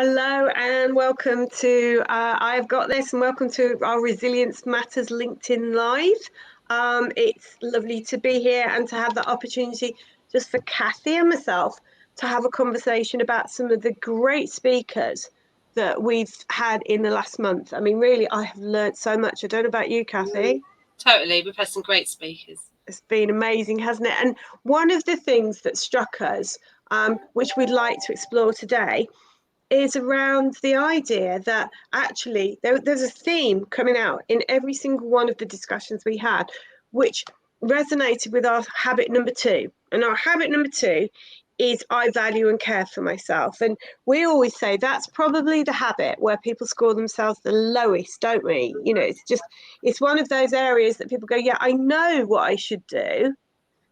Hello and welcome to I've Got This, and welcome to our Resilience Matters LinkedIn Live. It's lovely to be here and to have the opportunity just for Kathy and myself to have a conversation about some of the great speakers that we've had in the last month. I mean, really, I have learned so much. I don't know about you, Kathy. Totally. We've had some great speakers. It's been amazing, hasn't it? And one of the things that struck us, which we'd like to explore today, is around the idea that actually there's a theme coming out in every single one of the discussions we had, which resonated with our habit number 2. And our habit number 2 is I value and care for myself. And we always say that's probably the habit where people score themselves the lowest, don't we? You know, it's one of those areas that people go, yeah, I know what I should do,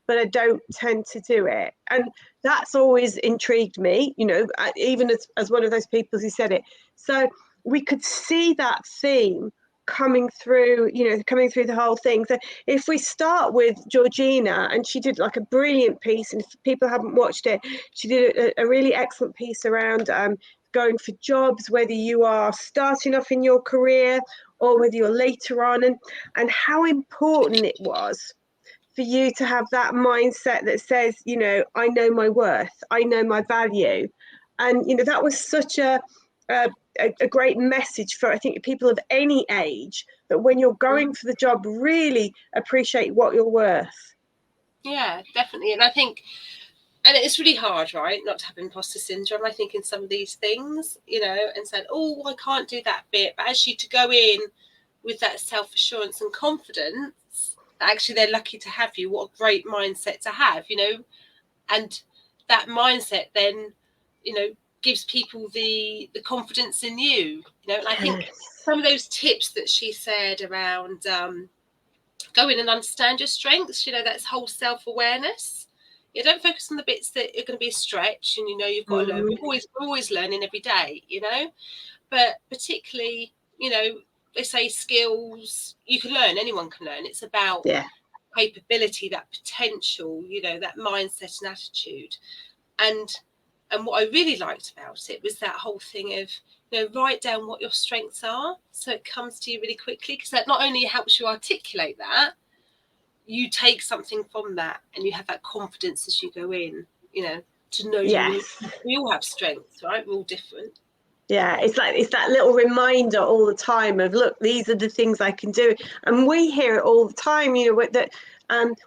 but I don't tend to do it. And that's always intrigued me, you know, even as one of those people who said it. So we could see that theme coming through the whole thing. So if we start with Georgina, and she did like a brilliant piece, and if people haven't watched it, she did a really excellent piece around going for jobs, whether you are starting off in your career or whether you're later on, and how important it was for you to have that mindset that says, you know, I know my worth, I know my value. And, you know, that was such a great message for, I think, people of any age, that when you're going for the job, really appreciate what you're worth. Yeah, definitely. And I think, and it's really hard, right, not to have imposter syndrome, I think, in some of these things, you know, and saying, oh, I can't do that bit. But actually to go in with that self-assurance and confidence, actually they're lucky to have you. What a great mindset to have, you know. And that mindset then, you know, gives people the confidence in you, you know. And I think some of those tips that she said around go in and understand your strengths, you know, that's whole self-awareness. You don't focus on the bits that are going to be a stretch and, you know, you've got to learn. We're always learning every day, you know. But particularly, you know, they say skills you can learn, anyone can learn. It's about capability, that potential, you know, that mindset and attitude. And what I really liked about it was that whole thing of, you know, write down what your strengths are so it comes to you really quickly, because that not only helps you articulate that, you take something from that and you have that confidence as you go in, you know, to know we all have strengths, right? We're all different. Yeah, it's that little reminder all the time of, look, these are the things I can do. And we hear it all the time, you know, that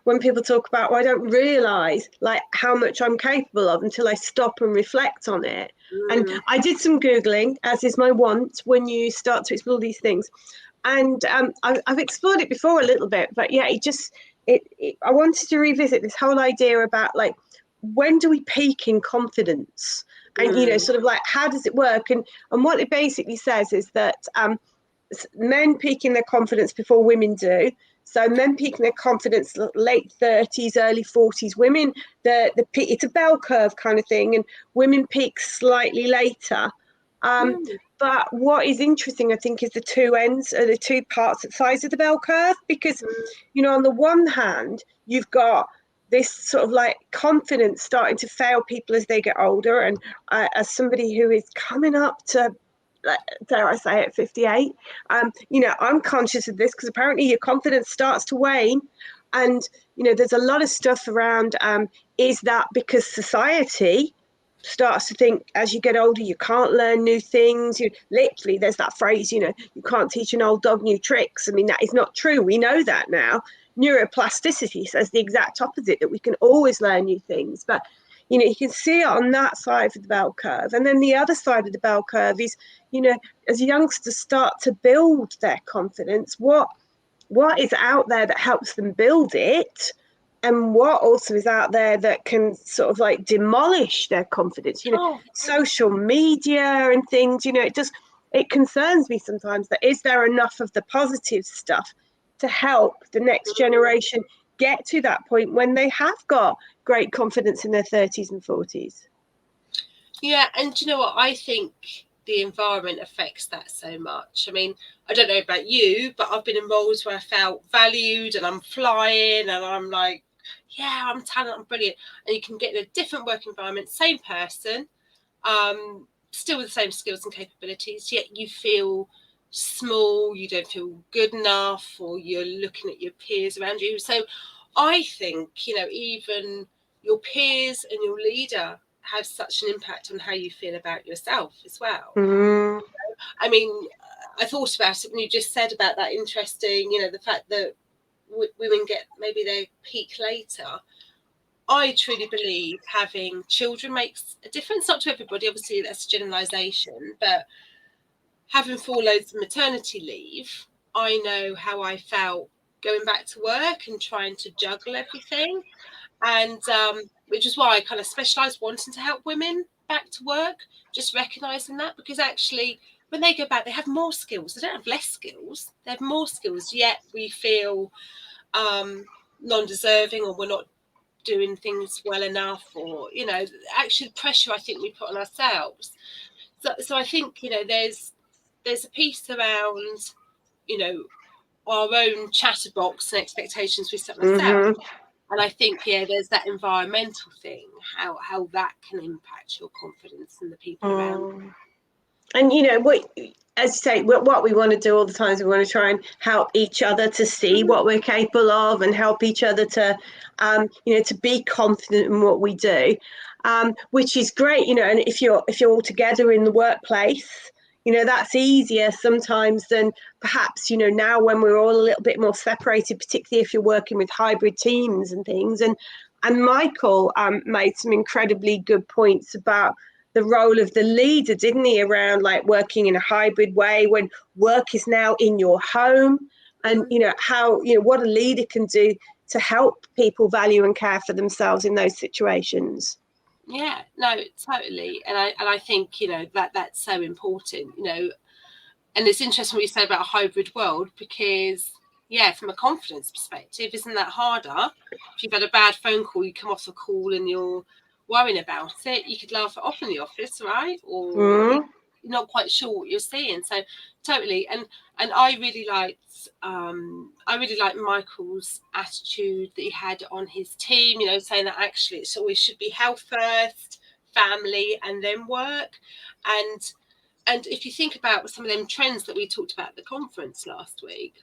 when people talk about, well, I don't realise like how much I'm capable of until I stop and reflect on it. And I did some Googling, as is my wont when you start to explore these things. And I've explored it before a little bit, but yeah, I wanted to revisit this whole idea about, like, when do we peak in confidence? And, you know, sort of like, how does it work? And what it basically says is that men peak in their confidence before women do. So men peak in their confidence late 30s, early 40s. Women, the peak, it's a bell curve kind of thing, and women peak slightly later. But what is interesting, I think, is the two ends, the two parts, sides of the bell curve, because, you know, on the one hand, you've got this sort of like confidence starting to fail people as they get older. And as somebody who is coming up to, dare I say it, 58, you know, I'm conscious of this, because apparently your confidence starts to wane. And, you know, there's a lot of stuff around, is that because society starts to think as you get older you can't learn new things? Literally, there's that phrase, you know, you can't teach an old dog new tricks. I mean, that is not true. We know that now. Neuroplasticity says the exact opposite, that we can always learn new things. But, you know, you can see it on that side of the bell curve. And then the other side of the bell curve is, you know, as youngsters start to build their confidence, what is out there that helps them build it, and what also is out there that can sort of like demolish their confidence, you know, social media and things. You know, it concerns me sometimes that, is there enough of the positive stuff to help the next generation get to that point when they have got great confidence in their 30s and 40s? Yeah, and you know what? I think the environment affects that so much. I mean, I don't know about you, but I've been in roles where I felt valued and I'm flying and I'm like, yeah, I'm talented, I'm brilliant. And you can get in a different work environment, same person, still with the same skills and capabilities, yet you feel small, you don't feel good enough, or you're looking at your peers around you. So I think, even your peers and your leader have such an impact on how you feel about yourself as well. Mm. I mean, I thought about it when you just said about that interesting, the fact that women get maybe their peak later. I truly believe having children makes a difference, not to everybody, obviously that's a generalisation, but having 4 loads of maternity leave, I know how I felt going back to work and trying to juggle everything. And which is why I kind of specialise wanting to help women back to work, just recognising that, because actually when they go back, they have more skills. They don't have less skills. They have more skills, yet we feel non-deserving, or we're not doing things well enough, or actually pressure I think we put on ourselves. So I think there's a piece around our own chatterbox and expectations we set ourselves, and I think there's that environmental thing, how that can impact your confidence and the people around you. And what, as you say, what we want to do all the time is we want to try and help each other to see what we're capable of, and help each other to to be confident in what we do, which is great. And if you're all together in the workplace, that's easier sometimes than perhaps now when we're all a little bit more separated, particularly if you're working with hybrid teams and things. And Michael made some incredibly good points about the role of the leader, didn't he, around like working in a hybrid way when work is now in your home, and how what a leader can do to help people value and care for themselves in those situations. Yeah, no, totally. And I think that's so important, and it's interesting what you say about a hybrid world, because from a confidence perspective, isn't that harder? If you've had a bad phone call, you come off a call and you're worrying about it, you could laugh it off in the office, right? Or you're not quite sure what you're seeing. So totally. And I really liked Michael's attitude that he had on his team, saying that actually it's always should be health first, family, and then work. And if you think about some of them trends that we talked about at the conference last week,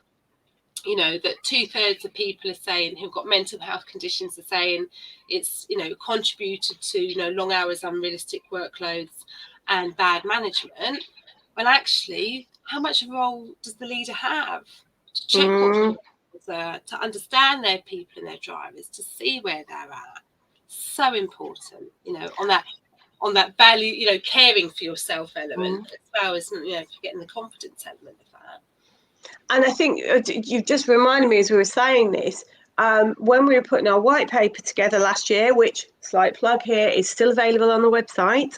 that 2/3 of people are saying who've got mental health conditions are saying it's contributed to long hours, unrealistic workloads, and bad management. Well, actually, how much of a role does the leader have to check to understand their people and their drivers, to see where they're at? So important, on that value, caring for yourself element, as well as forgetting the confidence element of that. And I think you've just reminded me, as we were saying this, when we were putting our white paper together last year, which, slight plug here, is still available on the website,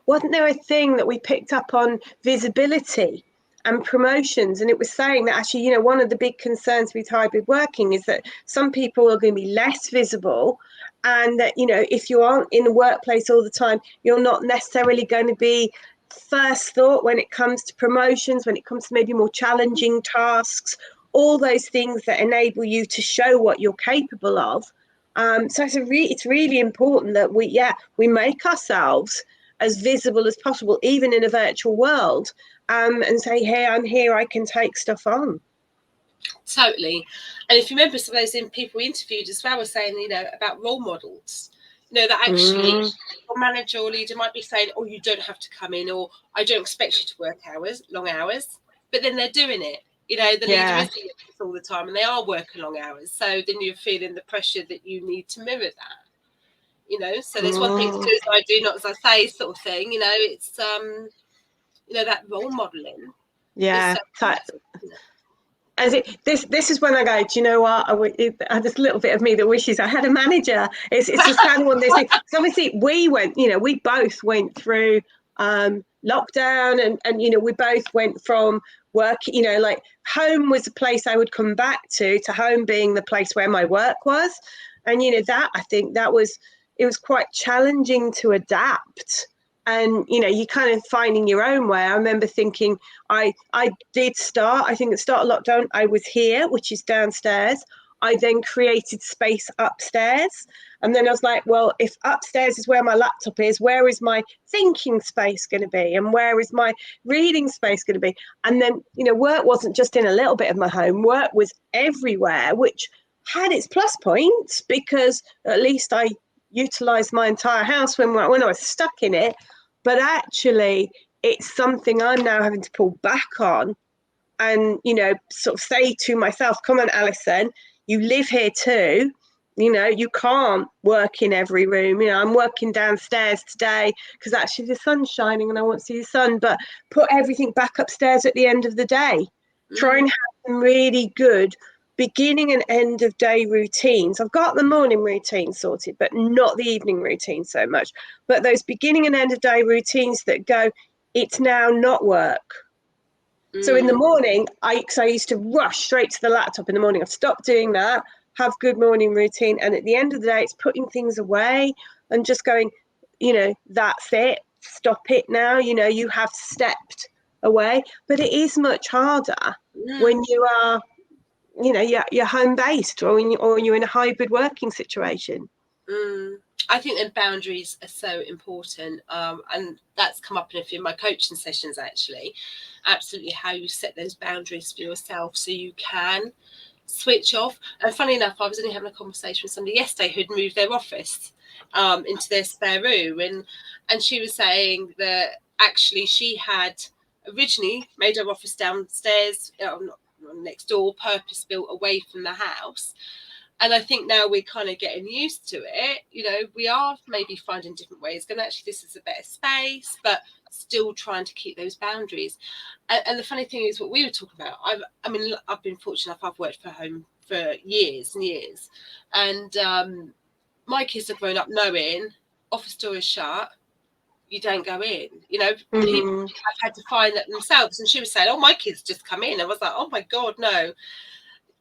wasn't there a thing that we picked up on visibility and promotions? And it was saying that actually, one of the big concerns with hybrid working is that some people are going to be less visible, and that, if you aren't in the workplace all the time, you're not necessarily going to be first thought when it comes to promotions, when it comes to maybe more challenging tasks, all those things that enable you to show what you're capable of. So it's really important that we make ourselves as visible as possible, even in a virtual world, and say, hey, I'm here, I can take stuff on. Totally. And if you remember, some of those people we interviewed as well were saying, about role models. That actually your manager or leader might be saying, oh, you don't have to come in, or I don't expect you to work long hours, but then they're doing it. The leader is doing it all the time, and they are working long hours. So then you're feeling the pressure that you need to mirror that. So there's one thing to do as I do, not as I say, sort of thing. It's that role modeling. Yeah. This is when I go, do you know what? There's a little bit of me that wishes I had a manager. It's just kind of one of those things. So obviously we both went through lockdown, and we both went from work, like home was a place I would come back to home being the place where my work was. And that, I think it was quite challenging to adapt. And you kind of finding your own way. I remember thinking I think at the start of lockdown I was here, which is downstairs. I then created space upstairs. And then I was like, well, if upstairs is where my laptop is, where is my thinking space going to be? And where is my reading space going to be? And then, work wasn't just in a little bit of my home, work was everywhere, which had its plus points because at least I utilized my entire house when I was stuck in it. But actually, it's something I'm now having to pull back on and, sort of say to myself, come on, Alison, you live here too. You can't work in every room. I'm working downstairs today because actually the sun's shining and I want to see the sun, but put everything back upstairs at the end of the day. Try and have some really good beginning and end of day routines. I've got the morning routine sorted, but not the evening routine so much. But those beginning and end of day routines that go, it's now not work. So in the morning, I used to rush straight to the laptop in the morning. I've stopped doing that, have good morning routine. And at the end of the day, it's putting things away and just going, that's it. Stop it now. You have stepped away. But it is much harder when you are, you're home based or you're in a hybrid working situation. I think that boundaries are so important, and that's come up in a few of my coaching sessions actually. Absolutely, how you set those boundaries for yourself so you can switch off. And funny enough, I was only having a conversation with somebody yesterday who'd moved their office into their spare room, and she was saying that actually she had originally made her office downstairs, next door, purpose built away from the house. And I think now we're kind of getting used to it. We are maybe finding different ways. And actually, this is a better space, but still trying to keep those boundaries. And the funny thing is, what we were talking about, I've been fortunate enough. I've worked from home for years and years. And my kids have grown up knowing office door is shut. You don't go in. People have had to find that themselves. And she was saying, oh, my kids just come in. I was like, oh, my God, no.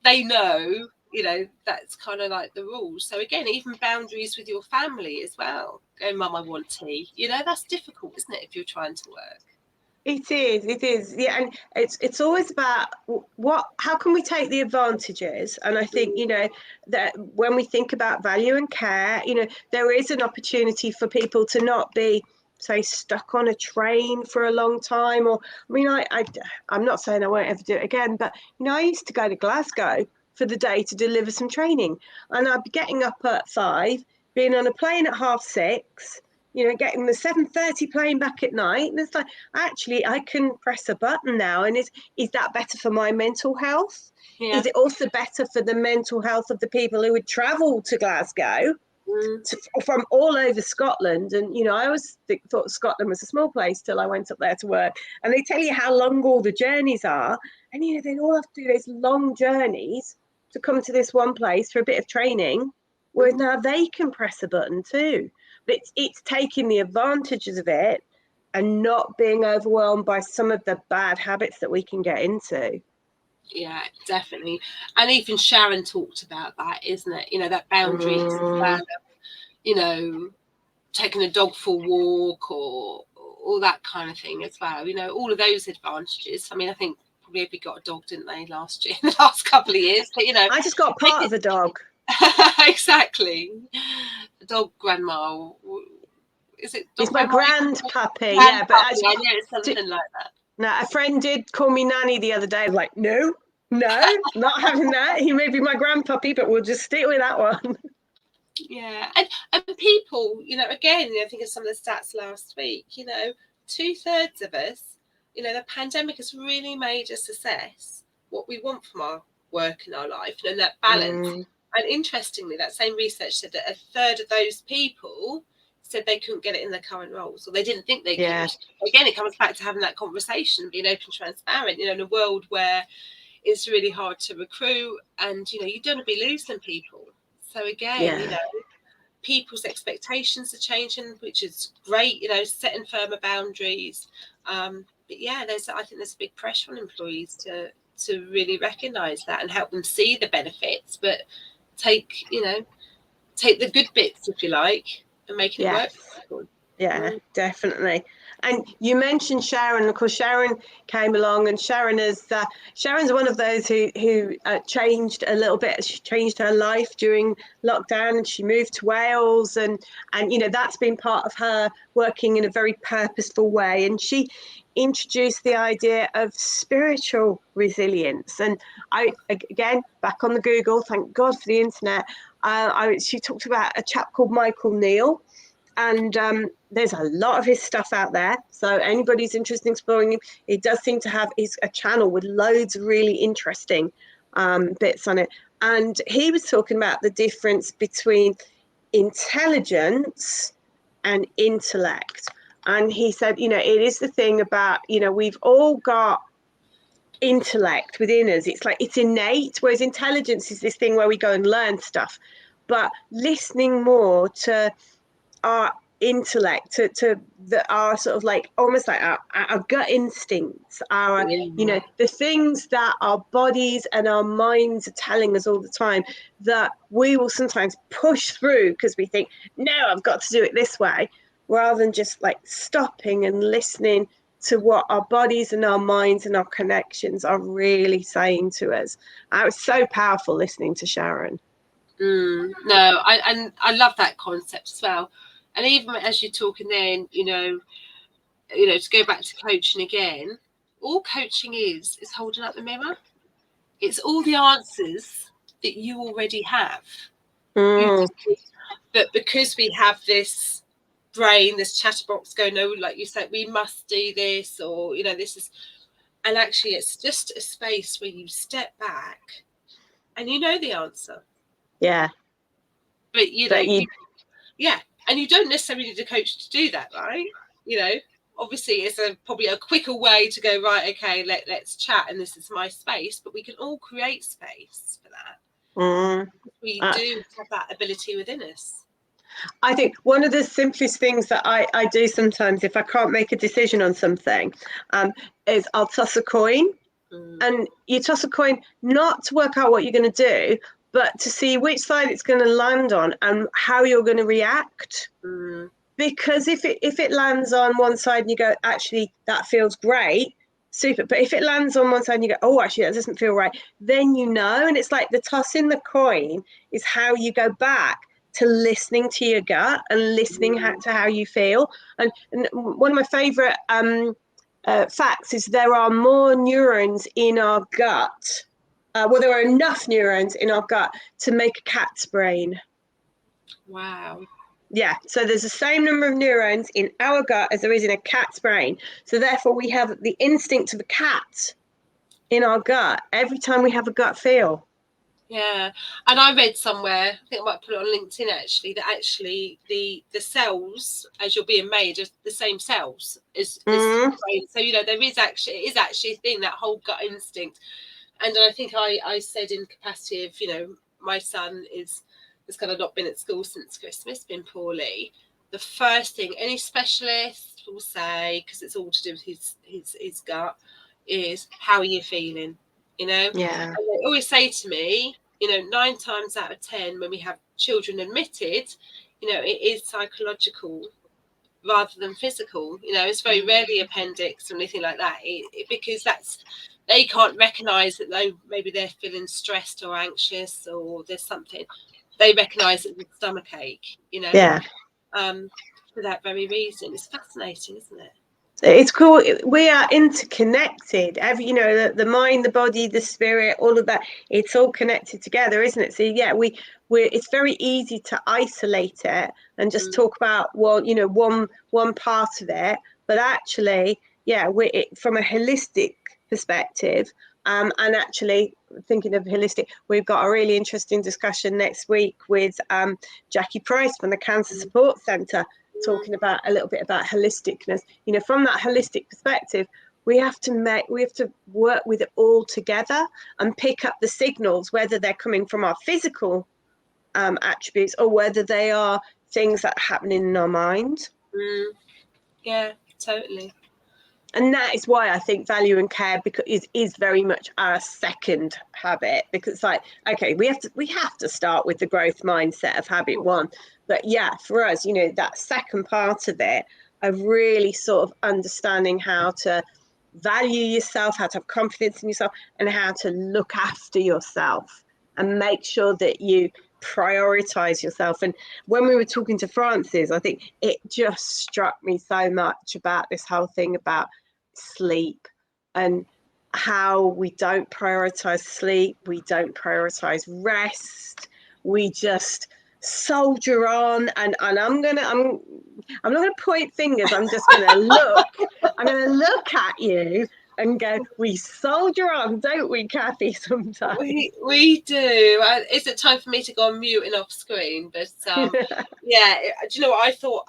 They know. That's kind of like the rules. So again, even boundaries with your family as well. Go, Mum, I want tea. That's difficult, isn't it, if you're trying to work? It is. Yeah. And it's always about how can we take the advantages? And I think, that when we think about value and care, there is an opportunity for people to not be, say, stuck on a train for a long time. Or, I'm not saying I won't ever do it again, but, I used to go to Glasgow for the day to deliver some training. And I'd be getting up at 5, being on a plane at 6:30, getting the 7:30 plane back at night. And it's like, actually, I can press a button now. And is that better for my mental health? Yeah. Is it also better for the mental health of the people who would travel to Glasgow from all over Scotland? And, I always thought Scotland was a small place till I went up there to work. And they tell you how long all the journeys are. And, they all have to do those long journeys to come to this one place for a bit of training, whereas now they can press a button too. But it's taking the advantages of it and not being overwhelmed by some of the bad habits that we can get into. Yeah, definitely. And even Sharon talked about that, isn't it? That boundaries as well, taking a dog for a walk or all that kind of thing as well. All of those advantages. I think probably got a dog, didn't they, last year, the last couple of years? But I just got part of a dog. Exactly. The dog grandma. Is it dog? It's my grand puppy. Yeah, but I know it's something like that. No, a friend did call me nanny the other day. I was like, no, not having that. He may be my grand puppy, but we'll just stick with that one. Yeah, and people, again, I think of some of the stats last week. 2/3 of us, the pandemic has really made us assess what we want from our work and our life, and that balance. And interestingly, that same research said that 1/3 of those people said they couldn't get it in their current roles, or they didn't think they could. Again, it comes back to having that conversation, being open, transparent. In a world where it's really hard to recruit, and you don't want to be losing people. So again, people's expectations are changing, which is great. Setting firmer boundaries. But yeah, I think there's a big pressure on employees to really recognise that and help them see the benefits, but take the good bits, if you like, and make it work. Yeah, definitely. And you mentioned Sharon. Of course, Sharon came along, and Sharon's one of those who changed a little bit. She changed her life during lockdown, and she moved to Wales, and that's been part of her working in a very purposeful way. And she introduced the idea of spiritual resilience. And I, again, back on the Google, thank God for the internet. She talked about a chap called Michael Neal. And there's a lot of his stuff out there. So anybody's interested in exploring him, he does seem to have a channel with loads of really interesting bits on it. And he was talking about the difference between intelligence and intellect. And he said, it is the thing about, we've all got intellect within us. It's like it's innate, whereas intelligence is this thing where we go and learn stuff. But listening more to our intellect, to our sort of like almost like our gut instincts, the things that our bodies and our minds are telling us all the time, that we will sometimes push through because we think, no, I've got to do it this way, rather than just like stopping and listening to what our bodies and our minds and our connections are really saying to us. It was so powerful listening to Sharon. No, I love that concept as well. And even as you're talking then, to go back to coaching again, all coaching is holding up the mirror. It's all the answers that you already have. But because we have this brain, this chatterbox going, no, like you said, we must do this, or, this is, and actually it's just a space where you step back and you know the answer. Yeah. But, and you don't necessarily need a coach to do that, right? Obviously it's probably a quicker way to go, right, okay, let's chat and this is my space, but we can all create space for that. We do have that ability within us. I think one of the simplest things that I do sometimes if I can't make a decision on something is I'll toss a coin. And you toss a coin not to work out what you're going to do, but to see which side it's going to land on and how you're going to react. Because if it lands on one side and you go, actually, that feels great, super. But if it lands on one side and you go, oh, actually, that doesn't feel right, then and it's like the tossing the coin is how you go back to listening to your gut and listening to how you feel. And one of my favorite facts is there are more neurons in our gut. There are enough neurons in our gut to make a cat's brain. Wow. Yeah, so there's the same number of neurons in our gut as there is in a cat's brain. So therefore we have the instinct of a cat in our gut every time we have a gut feel. Yeah, and I read somewhere, I think I might put it on LinkedIn actually, that actually the cells as you're being made are the same cells as the brain. So there is actually a thing, that whole gut instinct. And I think I said in capacity of my son has kind of not been at school since Christmas, been poorly. The first thing any specialist will say, because it's all to do with his gut, is how are you feeling? Yeah. And they always say to me, 9 times out of 10 when we have children admitted, it is psychological rather than physical. It's very rarely appendix or anything like that, because they can't recognize that maybe they're feeling stressed or anxious or there's something. They recognize it with stomach ache, Yeah. For that very reason. It's fascinating, isn't it? It's cool. We are interconnected. The mind, the body, the spirit, all of that. It's all connected together, isn't it? So yeah, it's very easy to isolate it and just talk about one part of it. But actually, yeah, from a holistic perspective. And actually, thinking of holistic, we've got a really interesting discussion next week with Jackie Price from the Cancer Support Centre, talking about a little bit about holisticness. From that holistic perspective, we have to work with it all together and pick up the signals, whether they're coming from our physical attributes or whether they are things that are happening in our mind. Yeah, totally. And that is why I think value and care is very much our second habit, because it's like, okay, we have to start with the growth mindset of habit 1. But yeah, for us, that second part of it, of really sort of understanding how to value yourself, how to have confidence in yourself, and how to look after yourself and make sure that you prioritize yourself. And when we were talking to Francis, I think it just struck me so much about this whole thing about sleep and how we don't prioritize sleep, we don't prioritize rest, we just soldier on. And I'm not gonna point fingers, I'm just gonna look at you and go, we soldier on, don't we, Kathy, sometimes? We do. Is it time for me to go on mute and off screen? But yeah, do you know what I thought?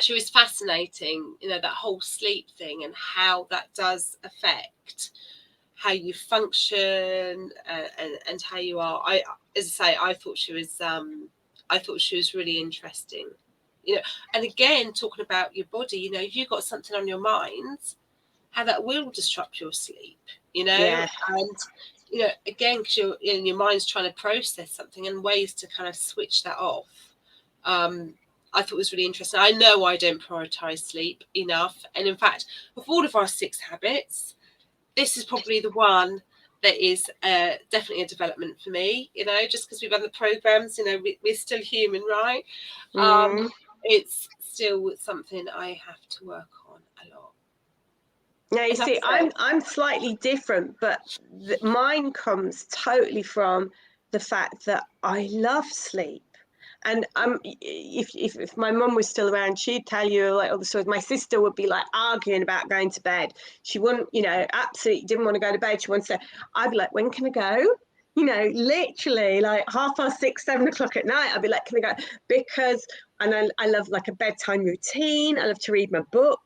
She was fascinating, you know, that whole sleep thing and how that does affect how you function and how you are. As I say, I thought she was really interesting, you know. And again, talking about your body, you know, if you've got something on your mind, how that will disrupt your sleep, you know. Yeah. And you know, again, because your mind's trying to process something, and ways to kind of switch that off. I thought it was really interesting. I know I don't prioritize sleep enough, and in fact, of all of our 6 habits, this is probably the one that is definitely a development for me. You know, just because we've done the programs, you know, we're still human, right? It's still something I have to work on a lot. Now you see, I'm slightly different, but mine comes totally from the fact that I love sleep. And if my mum was still around, she'd tell you like all the stories. My sister would be like arguing about going to bed. She wouldn't, you know, absolutely didn't want to go to bed. She wanted to. I'd be like, when can I go? You know, literally like 6:30, 7 o'clock at night. I'd be like, can I go? Because and I love like a bedtime routine. I love to read my book.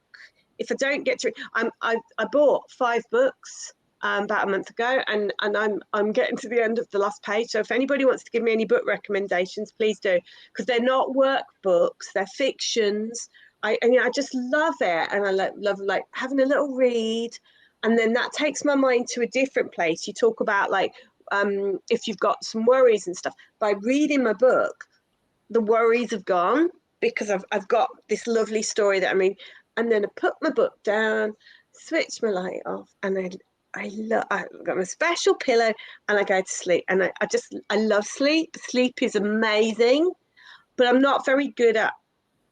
If I don't get to, I bought 5 books about a month ago, and I'm getting to the end of the last page. So if anybody wants to give me any book recommendations, please do, because they're not workbooks, they're fictions. I just love it, and I love like having a little read, and then that takes my mind to a different place. You talk about like if you've got some worries and stuff. By reading my book, the worries have gone because I've got this lovely story that I mean. And then I put my book down, switch my light off, and I've got my special pillow, and I go to sleep. And I love sleep. Sleep is amazing, but I'm not very good at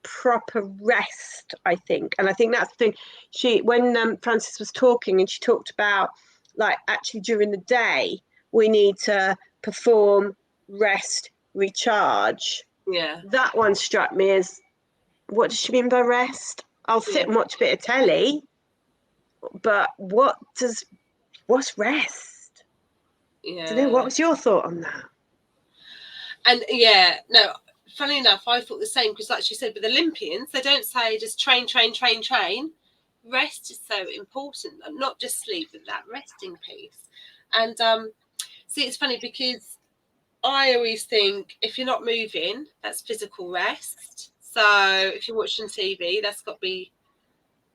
proper rest, I think. And I think that's the thing. When Frances was talking, and she talked about like actually during the day we need to perform, rest, recharge. Yeah, that one struck me as, what does she mean by rest? I'll sit and watch a bit of telly, but what's rest? Yeah. I don't know, what was your thought on that? And yeah, no, funny enough, I thought the same, because like she said, with Olympians, they don't say just train. Rest is so important, and not just sleep, but that resting piece. And see, it's funny because I always think if you're not moving, that's physical rest. So if you're watching TV, that's got to be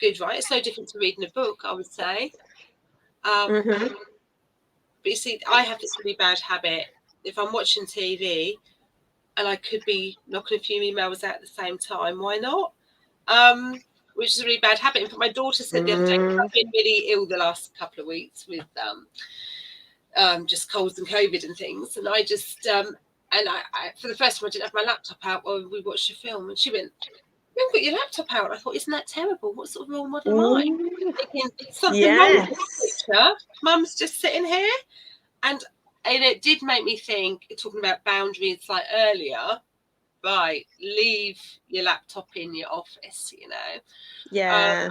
good, right? It's no different to reading a book, I would say. But you see, I have this really bad habit. If I'm watching TV and I could be knocking a few emails out at the same time, why not? Which is a really bad habit. In fact, my daughter said the other day, I've been really ill the last couple of weeks with just colds and COVID and things. And I just, and I for the first time, I didn't have my laptop out while we watched a film. And she went, "You haven't got your laptop out." I thought, isn't that terrible? What sort of role model am I? Thinking, something wrong with this picture. Mum's just sitting here. And it did make me think, talking about boundaries like earlier, right, leave your laptop in your office, you know. Yeah.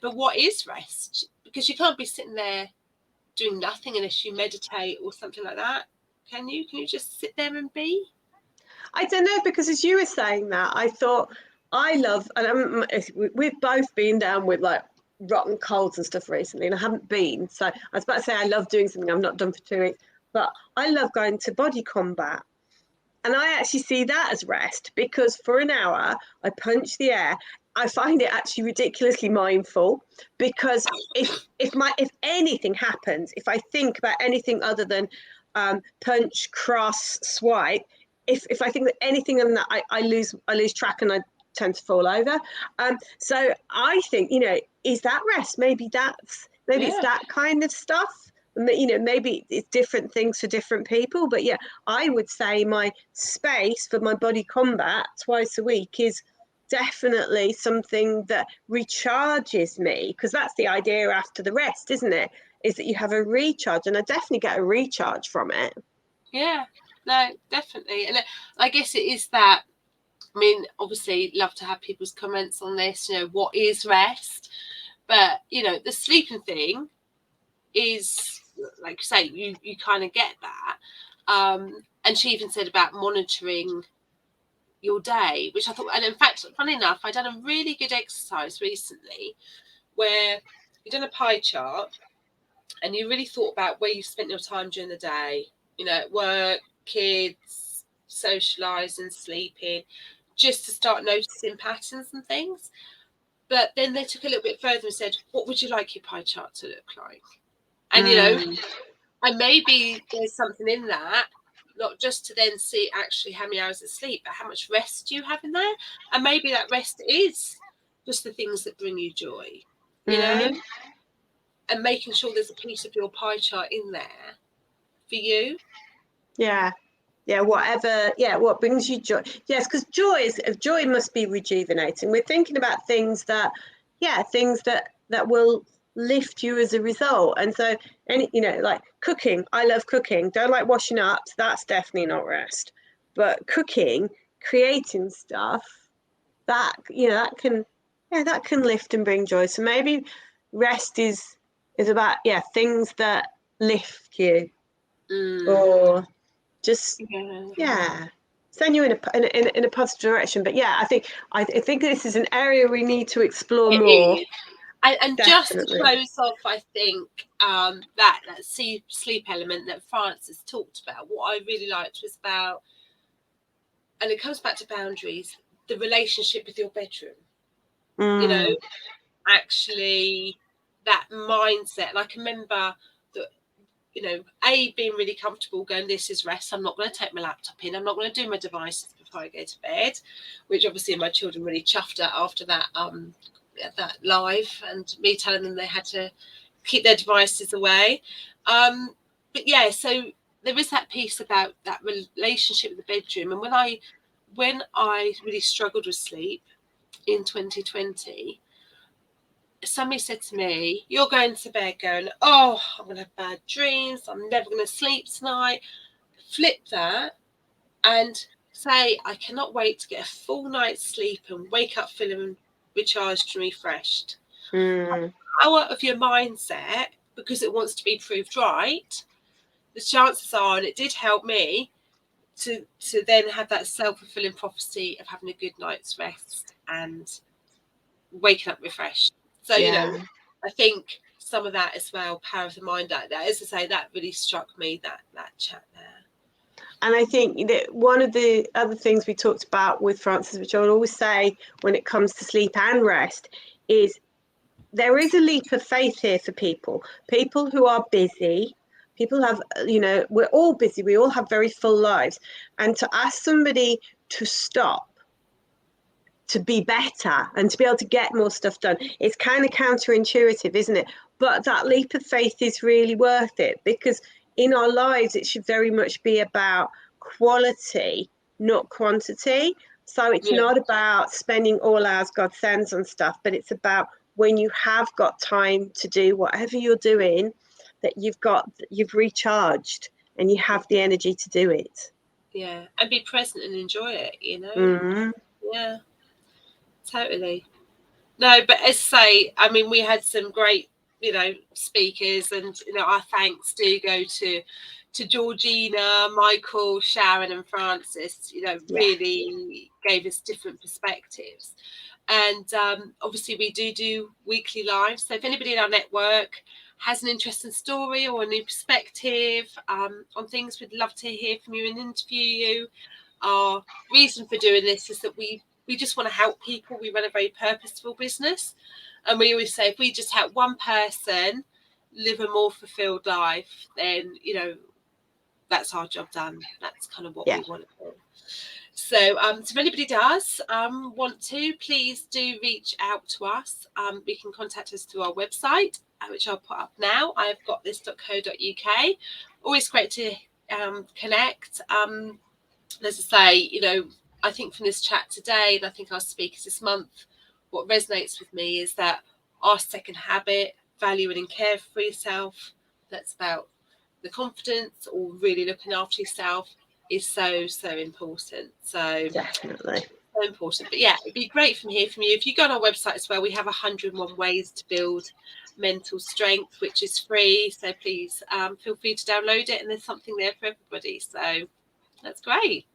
But what is rest? Because you can't be sitting there doing nothing unless you meditate or something like that. Can you just sit there and be? I don't know, because as you were saying that, I thought I love, and we've both been down with like rotten colds and stuff recently, and I haven't been. So I was about to say I love doing something I've not done for 2 weeks, but I love going to Body Combat. And I actually see that as rest, because for an hour I punch the air. I find it actually ridiculously mindful, because if anything happens, if I think about anything other than punch, cross, swipe, if I think that anything on that, I lose track, and I tend to fall over. So I think, is that rest? Maybe it's that kind of stuff. Maybe it's different things for different people, but yeah, I would say my space for my body combat twice a week is definitely something that recharges me, because that's the idea after the rest, isn't it? Is that you have a recharge, and I definitely get a recharge from it. Yeah, no, definitely. And I guess it is that, I mean, obviously love to have people's comments on this, what is rest? But, the sleeping thing is, like you say, you kind of get that. And she even said about monitoring your day, which I thought, and in fact, funny enough, I done a really good exercise recently where you done a pie chart and you really thought about where you spent your time during the day, at work, kids, socialising, sleeping, just to start noticing patterns and things. But then they took a little bit further and said, what would you like your pie chart to look like? And, and maybe there's something in that, not just to then see actually how many hours of sleep, but how much rest you have in there. And maybe that rest is just the things that bring you joy, and making sure there's a piece of your pie chart in there for you. Yeah, whatever. Yeah, what brings you joy? Yes, because joy must be rejuvenating. We're thinking about things that will lift you as a result. And so, like cooking. I love cooking. Don't like washing up. So that's definitely not rest. But cooking, creating stuff, that that can lift and bring joy. So maybe rest is about things that lift you, or just send you in a positive direction. But yeah, I think this is an area we need to explore more. And just to close off, I think that sleep element that Frances talked about, what I really liked was about, and it comes back to boundaries, the relationship with your bedroom. Actually that mindset. And I can remember that, being really comfortable going, this is rest. I'm not going to take my laptop in. I'm not going to do my devices before I go to bed, which obviously my children really chuffed at after that live and me telling them they had to keep their devices away. But yeah, so there is that piece about that relationship with the bedroom. And when I really struggled with sleep in 2020, somebody said to me, you're going to bed going, oh, I'm going to have bad dreams, I'm never going to sleep tonight. Flip that and say, I cannot wait to get a full night's sleep and wake up feeling recharged and refreshed. The power of your mindset, because it wants to be proved right, the chances are, and it did help me to then have that self-fulfilling prophecy of having a good night's rest and waking up refreshed. So, I think some of that as well, power of the mind, that as I say, that really struck me, that chat there. And I think that one of the other things we talked about with Frances, which I would always say when it comes to sleep and rest, is there is a leap of faith here for people who are busy. People have, we're all busy. We all have very full lives. And to ask somebody to stop, to be better and to be able to get more stuff done, it's kind of counterintuitive, isn't it? But that leap of faith is really worth it, because in our lives, it should very much be about quality, not quantity. So it's not about spending all hours God sends on stuff, but it's about when you have got time to do whatever you're doing, that you've recharged and you have the energy to do it. Yeah, and be present and enjoy it, Yeah, totally. No, but as I say, I mean, we had some great, speakers, and our thanks do go to Georgina, Michael, Sharon, and Frances. Really gave us different perspectives, and obviously we do weekly lives. So if anybody in our network has an interesting story or a new perspective on things, we'd love to hear from you and interview you. Our reason for doing this is that we just want to help people. We run a very purposeful business, and we always say if we just help one person live a more fulfilled life, then that's our job done. That's kind of what we want to do. So if anybody does want to, please do reach out to us. We can contact us through our website, which I'll put up now. I've got this.co.uk. Always great to connect. As I say, I think from this chat today, and I think our speakers this month, what resonates with me is that our second habit, valuing and care for yourself, that's about the confidence or really looking after yourself, is so important. So Definitely. So important. But yeah, it'd be great to hear from you. If you go on our website as well, we have 101 ways to build mental strength, which is free. So please feel free to download it, and there's something there for everybody. So that's great.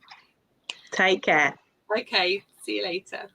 Take care. Okay, see you later.